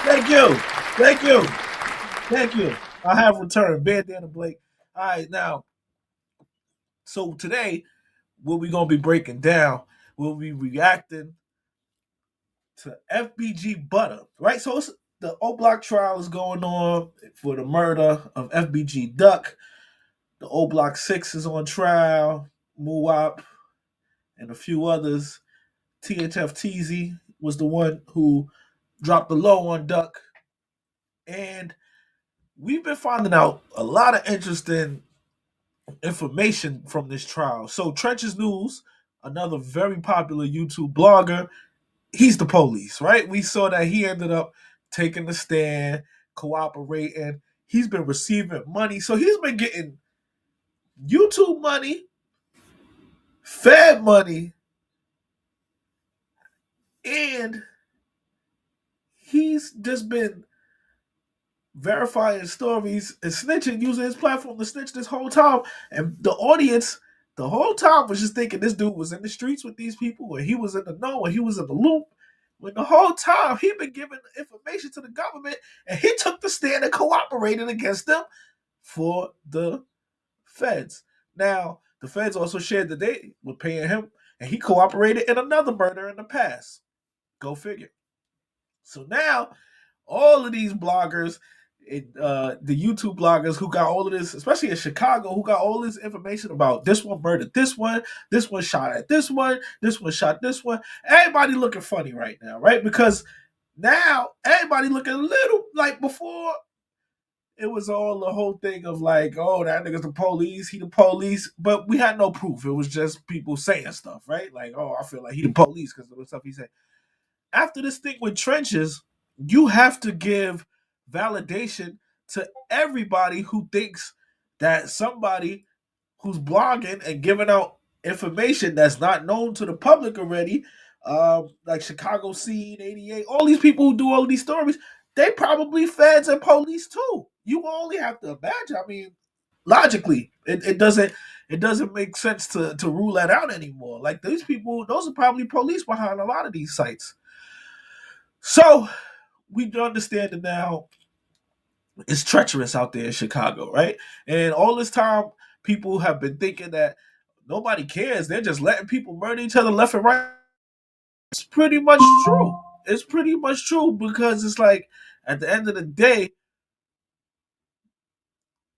Thank you. Thank you. Thank you. I have returned. Bandana Blake. All right, now, so today, what we going to be breaking down, we'll be reacting to FBG Butta, right? So it's, the O Block trial is going on for the murder of FBG Duck. The O Block 6 is on trial. Muwap and a few others. THF Teasy was the one who dropped the low on Duck. And we've been finding out a lot of interesting information from this trial. So Trenches News, another very popular YouTube blogger, he's the police, right? We saw that he ended up taking the stand, cooperating. He's been receiving money. So he's been getting YouTube money, Fed money, and he's just been verifying stories and snitching, using his platform to snitch this whole time. And the audience, the whole time, was just thinking this dude was in the streets with these people, and he was in the know, and he was in the loop. When the whole time he been giving information to the government, and he took the stand and cooperated against them for the feds. Now, the feds also shared that they were paying him, and he cooperated in another murder in the past. Go figure. So now, all of these bloggers, the YouTube bloggers who got all of this, especially in Chicago, who got all this information about this one murdered this one shot at this one shot this one. Everybody looking funny right now, right? Because now everybody looking a little like before. It was all the whole thing of like, oh, that nigga's the police, he the police, but we had no proof. It was just people saying stuff, right? Like, oh, I feel like he the police because of the stuff he said. After this thing with Trenches, you have to give validation to everybody who thinks that somebody who's blogging and giving out information that's not known to the public already, like Chicago Scene 88, all these people who do all of these stories, they probably feds and police too. You only have to imagine. I mean, logically, it doesn't make sense to rule that out anymore. Like these people, those are probably police behind a lot of these sites. So we understand that now it's treacherous out there in Chicago, right? And all this time, people have been thinking that nobody cares. They're just letting people murder each other left and right. It's pretty much true. It's pretty much true because it's like at the end of the day,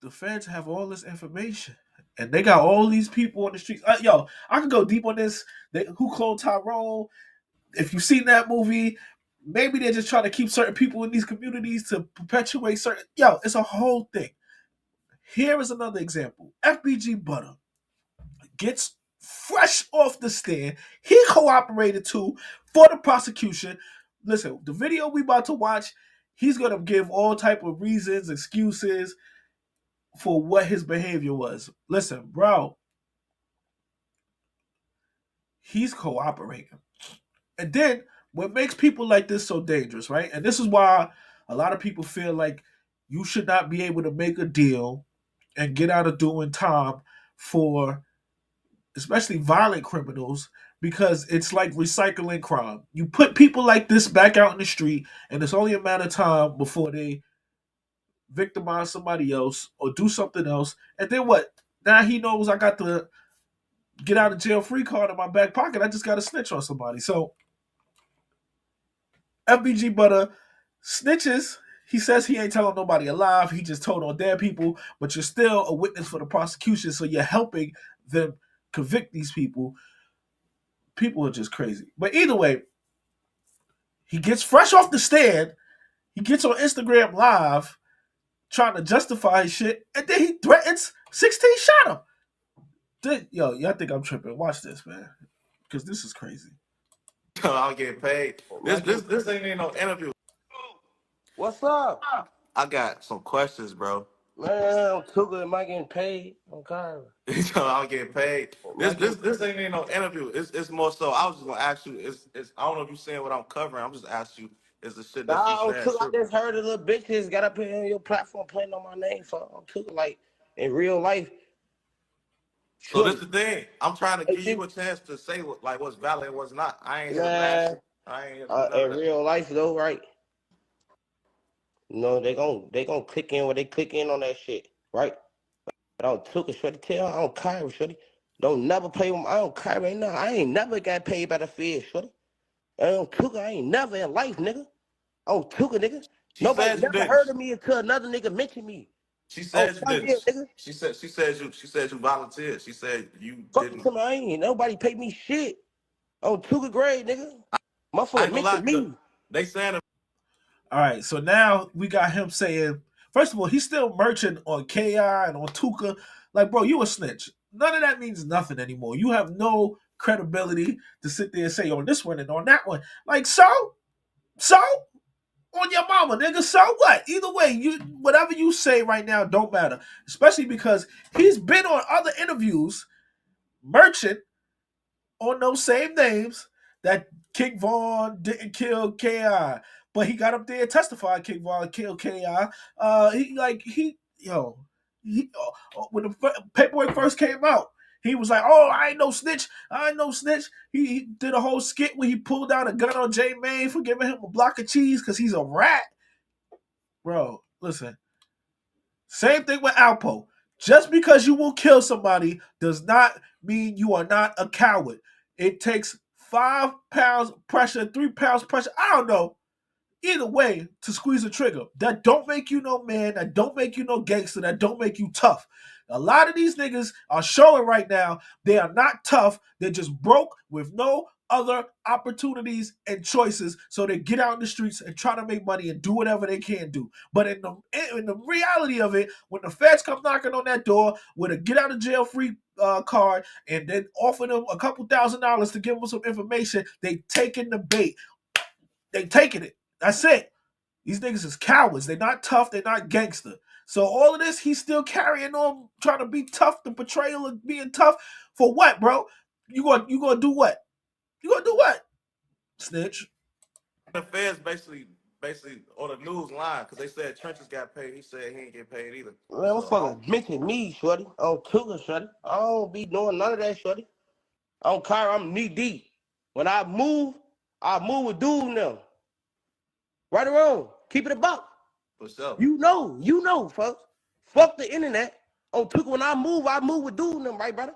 the feds have all this information. And they got all these people on the streets. Yo, I could go deep on this. Who cloned Tyrone? If you've seen that movie, maybe they're just trying to keep certain people in these communities to perpetuate certain. Yo, it's a whole thing. Here is another example. FBG Butta gets fresh off the stand. He cooperated too for the prosecution. Listen, the video we about to watch, he's gonna give all type of reasons, excuses for what his behavior was. Listen, bro, he's cooperating. And then what makes people like this so dangerous, right? And this is why a lot of people feel like you should not be able to make a deal and get out of doing time for especially violent criminals because it's like recycling crime. You put people like this back out in the street, and it's only a matter of time before they victimize somebody else or do something else. And then what? Now he knows I got the get out of jail free card in my back pocket. I just got to snitch on somebody. So FBG Butta snitches. He says he ain't telling nobody alive. He just told on dead people, but you're still a witness for the prosecution, so you're helping them convict these people. People are just crazy. But either way, he gets fresh off the stand. He gets on Instagram Live trying to justify his shit, and then he threatens 16 shot him. Yo, y'all think I'm tripping. Watch this, man. Because this is crazy. I'll get paid. This ain't even no interview. What's up? I got some questions, bro. Man, I'm too good. Am I getting paid? I'm Kyra. I'll get paid. This ain't even no interview. It's more so. I was just gonna ask you. It's I don't know if you saying what I'm covering. I'm just asking you. Is the shit that you Nah, I'm saying too. I true? just heard a little bitches got up here on your platform playing on my name. So I'm too like in real life. So this Shorty, the thing. I'm trying to hey, give you a chance to say what's valid and what's not. I ain't here to bash man, you. I ain't here to do none in of that. real life though, right? You know, they gon' click in where they click in on that shit, right? But I don't took it, shorty. Tell I don't care, shorty. Don't never play with I don't care right now. I ain't never got paid by the Fed, shorty. I don't took it. I ain't never in life, nigga. I don't took it, nigga. She Nobody said you never didn't. heard of me until another nigga mentioned me. She Oh, said you son deal, didn't. nigga. She said you volunteered. She said you Fuck you, didn't. somebody. I ain't nobody paid me shit. On took a grade, nigga. I Motherfucker ain't gonna lie. mentioned me. They saying All right, so now we got him saying, first of all, he's still merchant on Ki and on Tuka. Like, bro, you a snitch. None of that means nothing anymore. You have no credibility to sit there and say on this one and on that one. Like, so on your mama, nigga. So what? Either way, you whatever you say right now don't matter. Especially because he's been on other interviews, merchant on those same names that King Vaughn didn't kill Ki, but he got up there and testified King Vaughn killed Ki. When the paperwork first came out, he was like, "Oh, I ain't no snitch. I ain't no snitch." He did a whole skit where he pulled out a gun on J Main for giving him a block of cheese because he's a rat. Bro, listen. Same thing with Alpo. Just because you will kill somebody does not mean you are not a coward. It takes 5 pounds pressure, 3 pounds pressure. I don't know. Either way, to squeeze the trigger. That don't make you no man. That don't make you no gangster. That don't make you tough. A lot of these niggas are showing right now they are not tough. They're just broke with no other opportunities and choices. So they get out in the streets and try to make money and do whatever they can do. But in the reality of it, when the feds come knocking on that door with a get out of jail free card and then offer them a couple $1,000s to give them some information, they taking the bait. They taking it. That's it. These niggas is cowards. They're not tough. They're not gangster. So all of this, he's still carrying on, trying to be tough. The portrayal of being tough for what, bro? You gonna do what? You gonna do what? Snitch. the feds basically on the news line because they said Trenches got paid. He said he ain't get paid either. Man, So motherfucker mentioned me, shorty. On took it, shorty. I don't be doing none of that, shorty. On Kyra, I'm knee deep. When I move with dude now. Right or wrong. Keep it a buck. for sure. You know, folks. Fuck the internet. On took when I move with dude them, right, brother?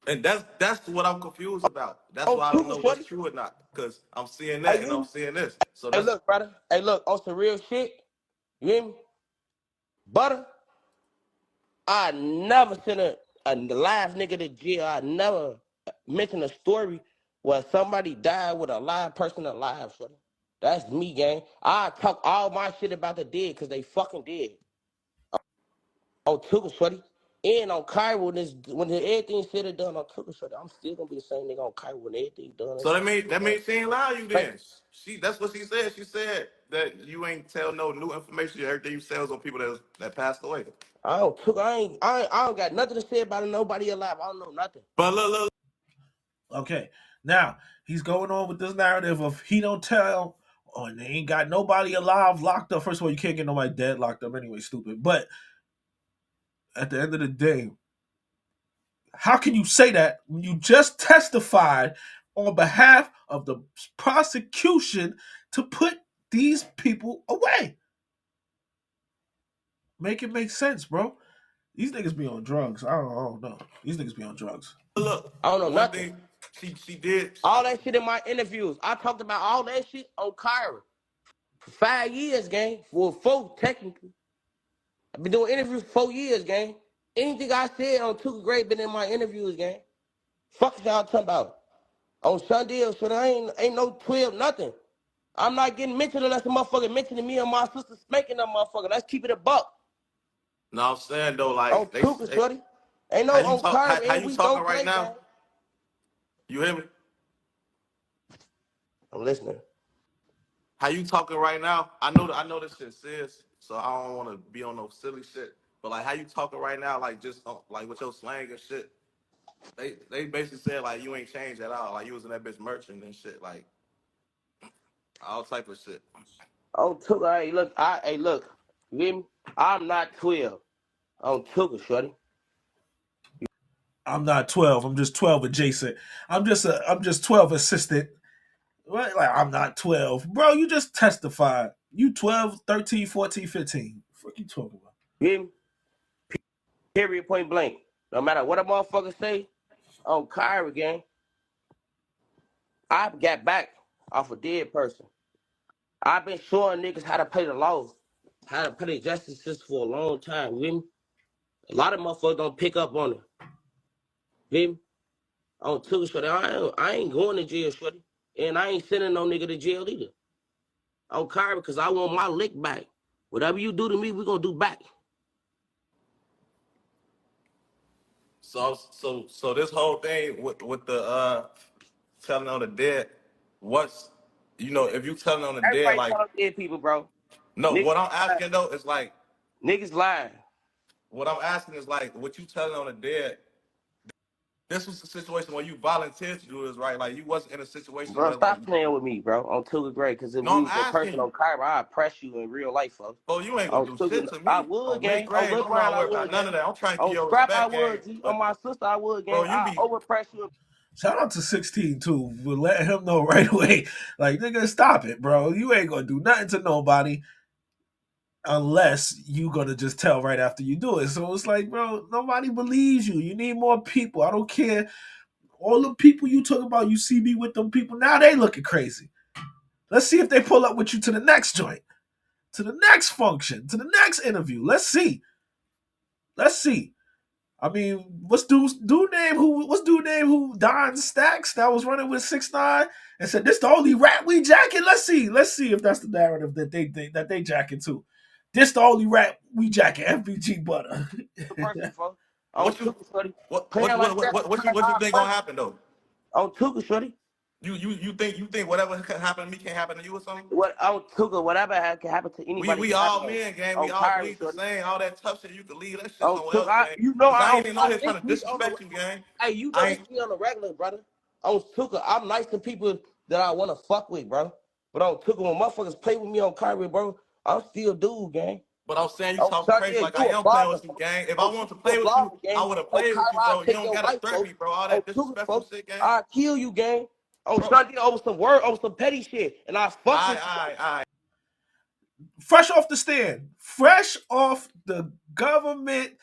And that's what I'm confused about. That's On why I don't took know it, what's shorty. true or not because I'm seeing Hey, that and I'm you? seeing this. So Hey, that's look, brother. Hey, look, on some real shit. You hear me? Butter. I never sent a live nigga to jail. I never mentioned a story where somebody died with a live person alive, shorty. That's me, gang. I talk all my shit about the dead because they fucking dead. On Tuka, shorty. And on Cairo, when everything's said and done on Tuka, shorty, I'm still gonna be the same nigga on Cairo when everything's done and so shit. that means she ain't lie to you Right? then. That's what she said. She said that you ain't tell no new information. Everything you said was on people that passed away. I don't took. I don't got nothing to say about nobody alive. I don't know nothing. But look, Okay. Now he's going on with this narrative of he don't tell. Oh, and they ain't got nobody alive locked up. First of all, you can't get nobody dead locked up anyway. Stupid. But at the end of the day, how can you say that when you just testified on behalf of the prosecution to put these people away? Make it make sense, bro. These niggas be on drugs. I don't know. These niggas be on drugs. look. I don't know One nothing. thing she did. All that shit in my interviews. I talked about all that shit on Kyra for 5 years, gang. Well, 4 technically. I've been doing interviews for 4 years, gang. Anything I said on Tuka Great been in my interviews, gang. Fuck y'all talking about. On Sunday, so there ain't no 12, nothing. I'm not getting mentioned unless a motherfucker mentioning me and my sister spanking that motherfucker. Let's keep it a buck. No, I'm saying though, On like Tuka, shorty. Ain't how no you on talk, Kyra, how and you we talking don't right play, now? gang. You hear me? I'm listening. How you talking right now? I know this shit serious, so I don't want to be on no silly shit. But like, how you talking right now? Like just like with your slang and shit. They basically said like you ain't changed at all. Like you was in that bitch merchant and shit. Like all type of shit. On Tuka, hey, look. You hear me? I'm not 12. On Tuka, shorty. I'm not 12. I'm just 12 adjacent. I'm just 12 assistant. Right? Like I'm not 12. Bro, you just testified. You 12, 13, 14, 15. What you talking about? You hear me? Period, point blank. No matter what a motherfucker say on Kyrie gang, I got back off a dead person. I've been showing niggas how to play the law, how to play the justice system for a long time. You hear me? A lot of motherfuckers don't pick up on it. You hear me? On two, shorty. I ain't going to jail, shorty. And I ain't sending no nigga to jail either. On Kyrie, because I want my lick back. Whatever you do to me, we gonna do back. So this whole thing with the telling on the dead, what's if you telling on the dead, Everybody like, telling dead people, bro. no, Niggas what I'm lying. asking though is like, Niggas lying. what I'm asking is like, what you telling on the dead, this was a situation where you volunteered to do this, right? Like you wasn't in a situation Bro, where like, stop playing with me, bro. On Tuga Gray, because if no, we I'm was in asking person you. on Kyra, I'd press you in real life, folks. Oh, you ain't gonna On do Tuga, shit to I me. would, On Nick gang. On Grave, Lil I'm Brian, not I worried would, about none gang. of that. I'm trying to give On you a Scrap, I respect, would, gang. G. On But my sister, I would, bro, gang. you I be overpress you. Shout out to 16 too. We'll let him know right away. Like, nigga, stop it, bro. You ain't gonna do nothing to nobody unless you gonna just tell right after you do it. So it's like, bro, nobody believes you. You need more people. I don't care. All the people you talk about, you see me with them people, now they looking crazy. Let's see if they pull up with you to the next joint, to the next function, to the next interview. Let's see. Let's see. I mean, what's dude name who Don Stacks that was running with 6ix9ine and said this the only rap we jacking? Let's see if that's the narrative that they jacking too. This the only rap we jacking. FBG Butta. Person, folks. On what you Tuga, shorty. what Playing like that, what you I think press gonna happen though? on Tuga, shorty. You think whatever can happen to me can't happen to you or something? What on Tuga, whatever can happen to anybody We can happen all men, gang. We on all Kyra, bleed the shorty. same. All that tough shit, you can leave that shit On somewhere else, Tuka, gang. you know Cause I ain't even on here this trying to me on the disrespect you, gang. hey, you know I this ain't. me on the regular, brother. On Tuka, I'm nice to people that I want to fuck with, bro. But on Tuka, when motherfuckers play with me on Kyrie, bro, I'm still dude, gang. But I'm saying you On talking crazy Sunday, like I you a am playing blogger, with you, folks. gang. If I On wanted Tuka, to you a play with you, blogger, I gang. would have On played with you, Kyrie, I'll bro. You take don't your gotta life, threaten folks. me, bro. All On that Tuka, disrespectful folks, shit, gang. I'll kill you, gang. On Bro, Sunday, over some petty shit, and I fuck with you, though. I. Fresh off the stand, fresh off the government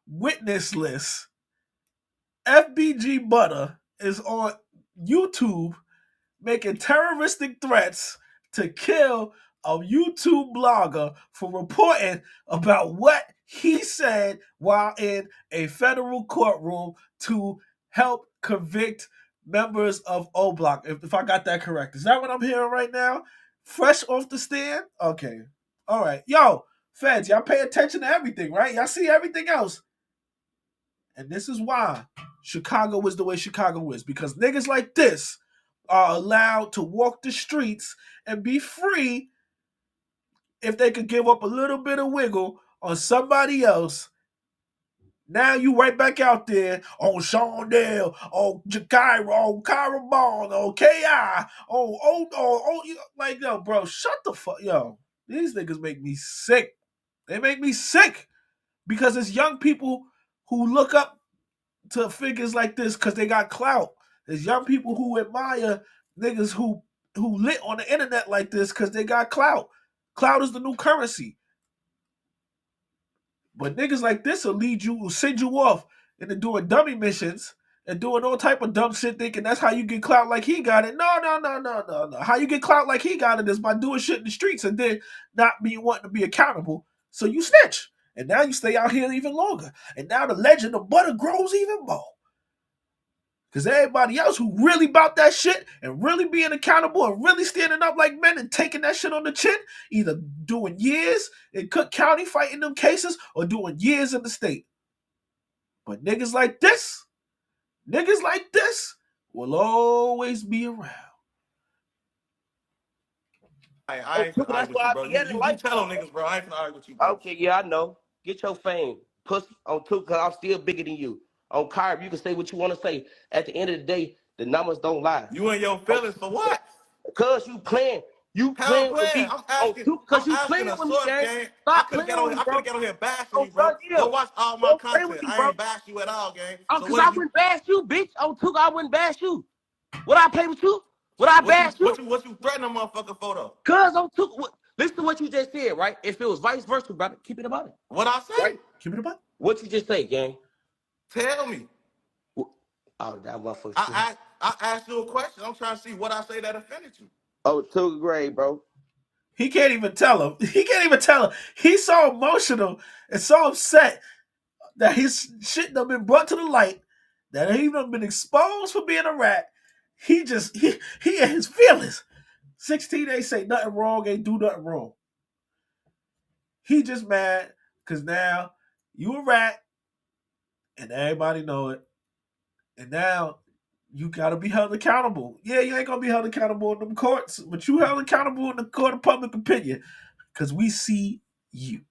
witness list, FBG Butta is on YouTube making terroristic threats to kill a YouTube blogger for reporting about what he said while in a federal courtroom to help convict members of O Block. If I got that correct, is that what I'm hearing right now? Fresh off the stand? Okay. All right. Yo, feds, y'all pay attention to everything, right? Y'all see everything else. And this is why Chicago is the way Chicago is, because niggas like this are allowed to walk the streets and be free if they could give up a little bit of wiggle on somebody else. Now you right back out there on Shondale, on Jakaira, on Kyra Bong, on KI, like, yo, bro, shut the fuck, yo. These niggas make me sick. They make me sick because it's young people who look up to figures like this because they got clout. There's young people who admire niggas who lit on the internet like this because they got clout. Clout is the new currency. But niggas like this will send you off into doing dummy missions and doing all type of dumb shit thinking that's how you get clout like he got it. No. How you get clout like he got it is by doing shit in the streets and then not being wanting to be accountable. So you snitch. And now you stay out here even longer. And now the legend of Butter grows even more. Because everybody else who really about that shit and really being accountable and really standing up like men and taking that shit on the chin, either doing years in Cook County fighting them cases or doing years in the state. But niggas like this will always be around. I On ain't finna Tuka, argue that's with what you, I bro. be You at in you you life, tell though. on niggas, bro. I ain't finna argue with you, bro. Okay, yeah, I know. Get your fame, pussy. On Tuka, cause I'm still bigger than you. On Kyra, you can say what you want to say. At the end of the day, the numbers don't lie. You and your feelings for what? Cause you How I'm playing with playing? me on Tuka, I'm cause you asking playing a with me, source, gang. gang. Stop playing with me, I bro. could get on here bashing On you, bro. Sun Go Deal. watch all my Don't play with content. me, I bro. ain't bash you at all, gang. So Cause what I is you? wouldn't bash you, bitch. On Tuka, I wouldn't bash you. Would I play with you? Would I bash you? What you threatening a motherfucker for though? Cause on Tuka, listen to what you just said, right? If it was vice versa, brother, keep it about it. What I say? Keep it about. What you just say, gang? Tell me. Oh, that motherfucker. I asked you a question. I'm trying to see what I say that offended you. Oh, 2nd grade, bro. He can't even tell him. He can't even tell him. He's so emotional and so upset that his shit done been brought to the light, that he done been exposed for being a rat. He in his feelings. 16 ain't say nothing wrong, ain't do nothing wrong. He just mad because now you a rat and everybody know it. And now you gotta be held accountable. Yeah, you ain't gonna be held accountable in them courts, but you held accountable in the court of public opinion because we see you.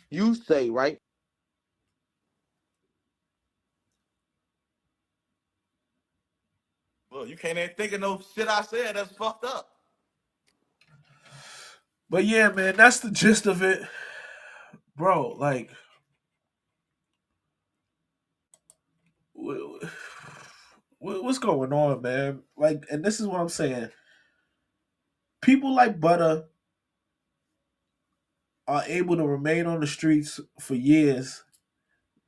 You say, right? Look, you can't even think of no shit I said that's fucked up. But yeah, man, that's the gist of it. Bro, like, what's going on, man? Like, and this is what I'm saying. People like Butta are able to remain on the streets for years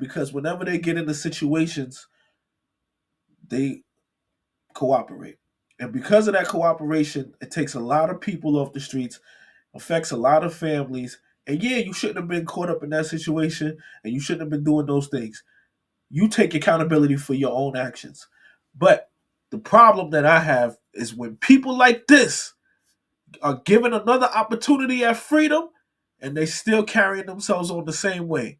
because whenever they get into situations, they cooperate. And because of that cooperation, it takes a lot of people off the streets, affects a lot of families. And yeah, you shouldn't have been caught up in that situation and you shouldn't have been doing those things. You take accountability for your own actions. But the problem that I have is when people like this are given another opportunity at freedom and they still carrying themselves on the same way,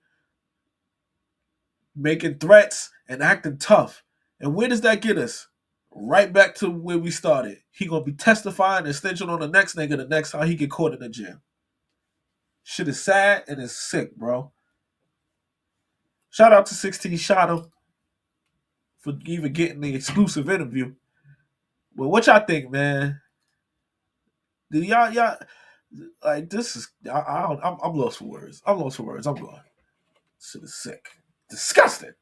making threats and acting tough. And where does that get us? Right back to where we started. He gonna be testifying and snitching on the next nigga the next time he get caught in the jail. Shit is sad and it's sick, bro. Shout out to 16 Shot him for even getting the exclusive interview. But what y'all think, man? Do y'all like this is I'm lost for words. I'm lost for words. I'm going. Shit is sick. Disgusting.